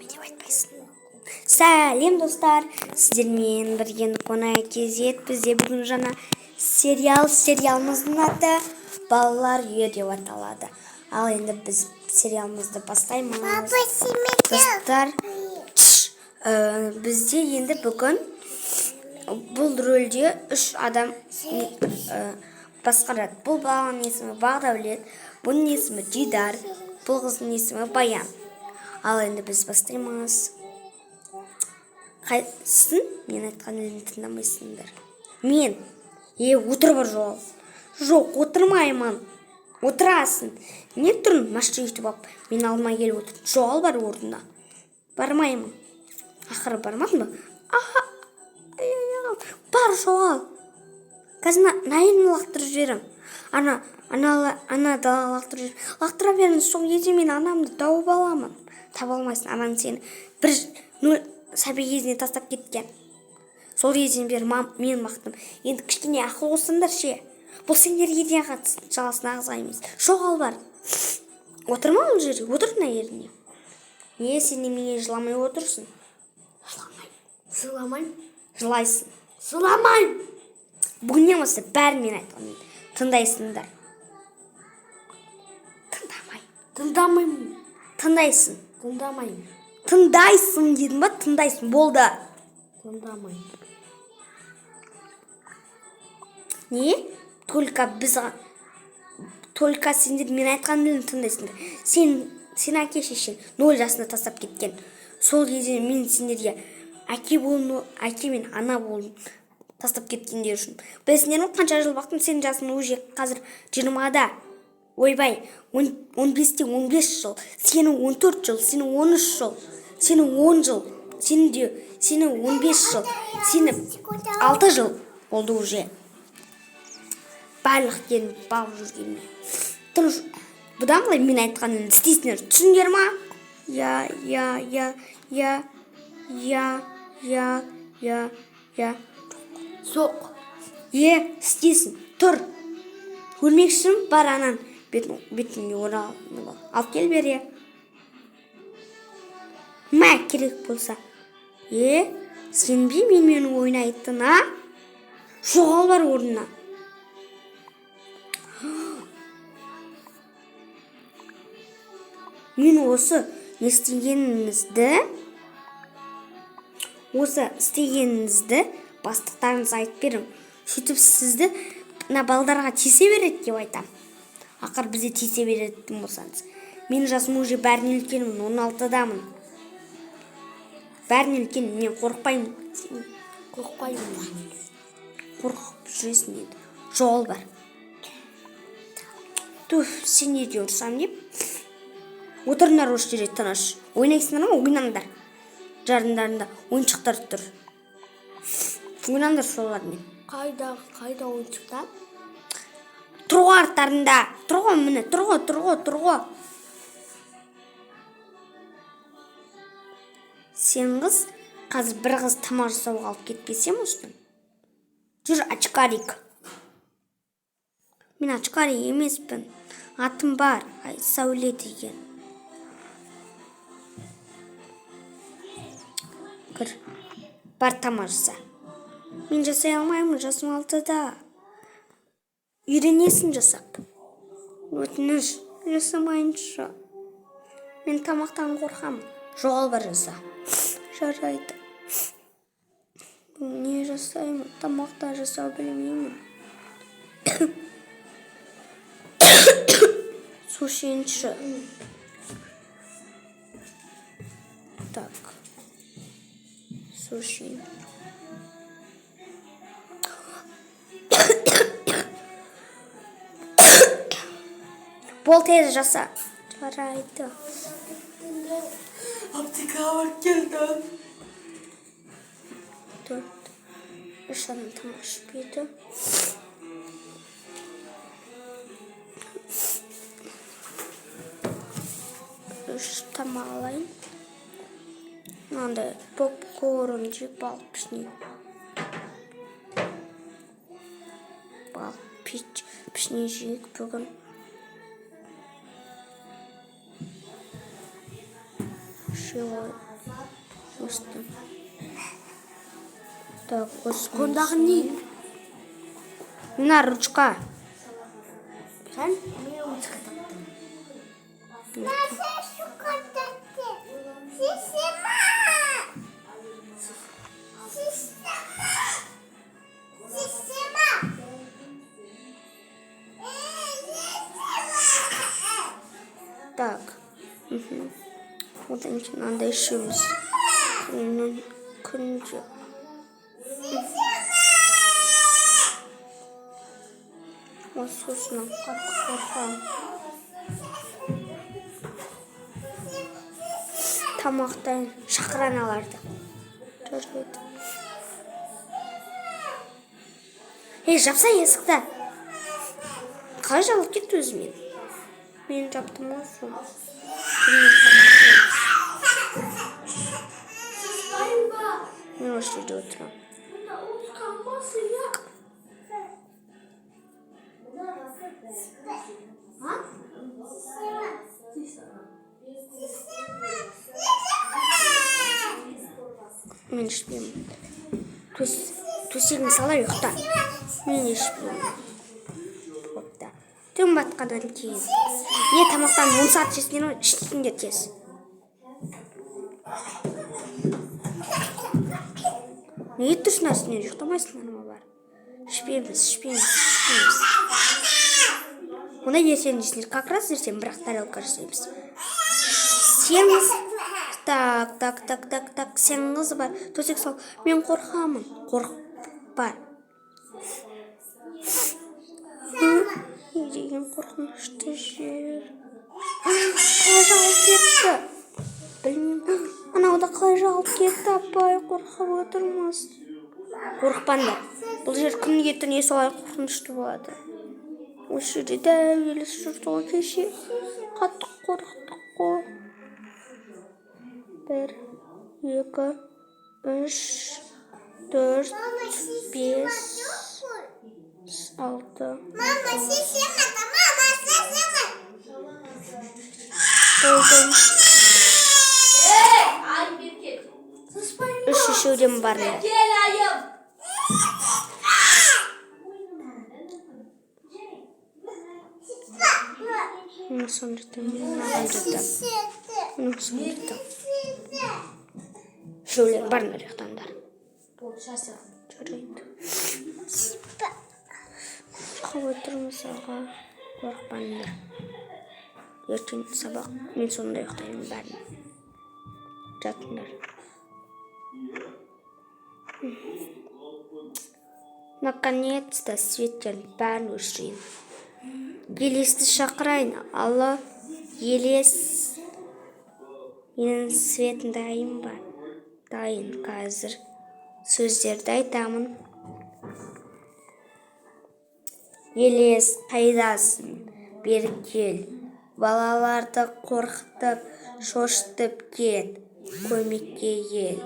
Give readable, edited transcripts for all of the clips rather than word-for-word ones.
деп айтпайсың. Сәлем достар, сіздермен бірге қонай кезет. Бізде бүгін жаңа сериалымыздың аты Балалар үйі деп аталады. Ал енді біз сериалымызды бастаймыз. Достар, бізде енді бүгін бұл рөлде 3 адам басқарады. Бұл баланың есімі Бағдәулет, бұның есімі Дидар, бұл қыздың есімі Баян. Ал енді біз бастаймыз. Қайсың? Мен айтқан өзімді тыңдамайсыңдар. Мен? Отыр бар жол. Жоқ, отырмаймын. Отырасың. Не тұрын? Машина етіп алып, мен алма келіп отыр. Жол бар орнына. Бармаймын. Ақыры бармадың ба? Бар жол. Қазір найын лақтырып жіберем. Ана дала лақтырып жіберем. Лақтыра беріңіз, сол кезде мен анамды тауып аламын. Таба алмайсың, анаң сені бір сәби кезіне тастап кеткен. Сол кезден бері мен бақтым. Енді кішкене ақыл қосыңдар ше. Бұл сендерге де жағасын ағызаймыз. Жоғал бар. Отырма ол жерге, отыр мына жеріне. Не, сен немене жыламай отырсың? Жыламайм. Жылайсың. Жыламайм. Бүгіннен бастап бәрін мен айтқанмын. Тыңдайсыңдар. Тыңдамаймын. Тыңдайсың. Тыңдамаймын. Тыңдайсың дедім ба? Тыңдайсың. Болды. Тыңдамаймын. Не? Только сендер мен айтқанымды тыңдайсыңдар. Сен әке шешең 0 жасында тастап кеткен. Сол кезде мен сендерге әке мен ана болдым тастап кеткендер үшін. Білесіңдер ме, қанша жыл бақтым, сен жасың уже қазір 20-да. Ойбай, 15-те 15 жыл, сенің 14 жыл, сенің 13 жыл, сенің 10 жыл, сенің 15 жыл, сенің 6 жыл болды уже. Барлық келін бағып жүргенме. Бұдан қалай мен айтқанын істейсіңдер, түсіңдер ма? Я. Соқ. Істейсің, тұр. Өлмекшім, бар анан бетіңе оралып. Алып кел бере. Мә, керек болса. Сенбей менің ойнайтын, а? Жоғал бар орнына. Мен осы істегеніңізді бастықтарыңыз айтып берім. Сөйтіп сізді балдарға тисе береді деп айтам. Ақыр бізде тисе беретін болсаңыз. Мен жасым уже бәріне үлкенмін, 16-дамын. Бәріне үлкенмін, мен қорықпаймын. Қорқып жүресің деді. Жол бар. Сен не де ұрсам деп. Отырыңдар осы жерде тыныш. Ойнайсыңдар ма? Ойнаңдар. Жарындарында ойыншықтар тұр. Ойнаңдар солармен. Қайда ойыншықтар? Тұрғы арттарында. Тұрғы міне. Тұрғы. Сен қыз, қазір бір қыз тамақ жасауға алып кетпесем осыдан. Жүр, очкарик. Мен очкарик емеспін. Атым бар. Сәуле деген. Кір. Бар тамақ жаса. Мен жасай алмаймын, жасым 6-да. Үйренесің жасап. Өтініш, жасамайыншы. Мен тамақтан қорқамын. Жоғал бар жаса. Жарайды. Не жасаймын? Тамақта жасау білмеймін. Су ішейінші. Так. Су ішейін. Бол тез жаса. Жарайды. Аптекаға барып келдім. 4. 3 адам тамақ ішпейді. Тамақ алайын. Мынандай попкорн жеп балық пішіне жейік бүгін. Шилой. Осты. Так, Ондағы не? Мына ручка. Sen niye uçka taktın? Nasıl şu kadar? Sisima! Sisima! Sisima! Так. Вот они надо еще раз. Күнде. Осысынан қатты қорқам. Тамақтан шақыраналарды. Жүреді. Жапса есікті. Қалай жауып кетті өзімен? Мен жаптым осы. Мен осы жерде отырамын. Мен ішпеймін. Төсегін сала ұйықта. Мен ішпеймін. Түн батқаннан кейін. Не тамақтан 10 сағат жесінен ой, іштейіндер тез. Не тұрсын астымен ұйықтамайсың анама бар. Ішпейміз. Онда ертең жесіңдер. Как раз ертең бірақ тарелка жасаймыз. Сен так. Сен қызы бар. Төсек сал. Мен қорқамын. Қорықпа. Не деген қорқынышты жер. Қалай жағып кетті? Білмеймін. Анауда қалай жағып кетті? Апай, қорқып отырмыз. Қорықпаңдар. Бұл жер күнге түнге солай қорқынышты болады. Осы жерде дәуелес жүрді ғой кеше. Қатты қорықтық қой. 1, 2, 3, 4, 5, 6. Mama sisima, mama sisima. Болдым. Ay bir kez. Sıspayın. 3 шешеуден бар. Gel ayım. Мен сондықтан маған жатам. Мен сондықтан. Шөлер бар нарықтандар. Жүрейді. Қап отырмыз аға. Қорықпаңдар. Ертең сабақ. Мен сонда ұйықтаймын бәрін. Жатыңдар. Наконец-то Светтердің бәрін өшірейін. Елесті шақырайын. Алло, Елес. Менің Светім дайын ба? Дайын қазір. Сөздерді айтамын. Елес, қайдасың? Бері кел. Балаларды қорқытып, шошытып кет. Көмекке ел.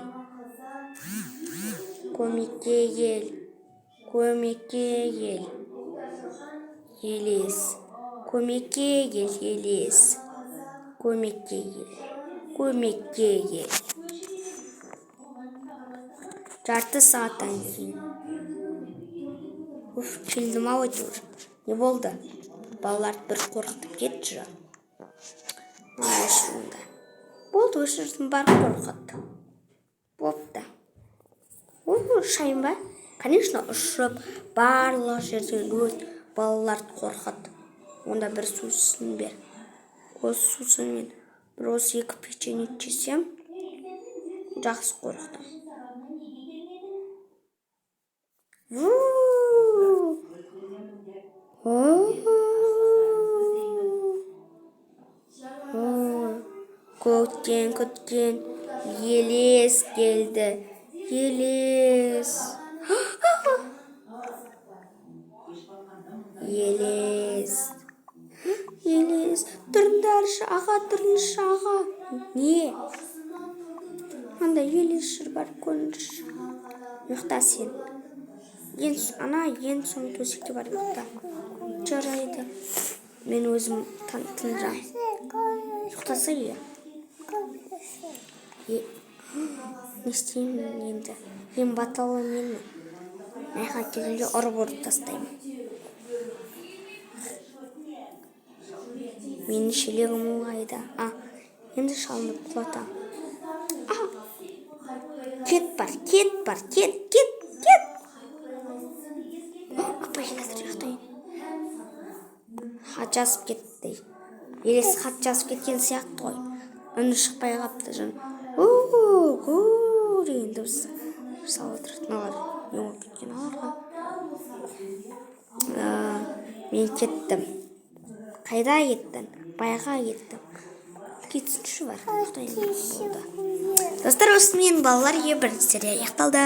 Елес. Көмекке ел, Елес. Көмекке ел. Жарты сағаттан кейін. Келдім ау әйтеуір. Не болды? Балаларды бір қорқытып кетті жа. Болды, өшірдім, бар қорқыт. Бопты. Шайын ба? Конечно, ұшып, барлық жерден өрт, балаларды қорқыт. Онда бір сусын бер. Осы сусынмен бір осы 2 печенье жесем, жақсы қорқытым. Көктен күткен Елес келді. Елес. Тұрыңдаршы, аға, тұрыңдаршы, аға. Не? Анда Елес жүр, бар көріңдерші. Ұйықта сен. Ең соң төсекте бар ұйықта. Жарайды. Мен өзім тындырам. Ұйықтаса е. Не істеймін енді? Мен баталы менмін. Маяққа келгенде ұрып тастаймын. Менің шелегім ұлғайды. Енді шалынып құлатам. Кет бар. Апа, қазір ұйықтайын. Хат жазып кетті. Елес хат жазып кеткен сияқты ғой. Үні шықпай қапты жын. Деген дыбыс салып отырады. Мыналар не болып кеткен аларға. Мен кеттім. Қайда кеттің? Байға кеттім. Кетсінші бар. Ұйықтайын болды. Достар, осы менің балалар үйі бірінші серия аяқталды.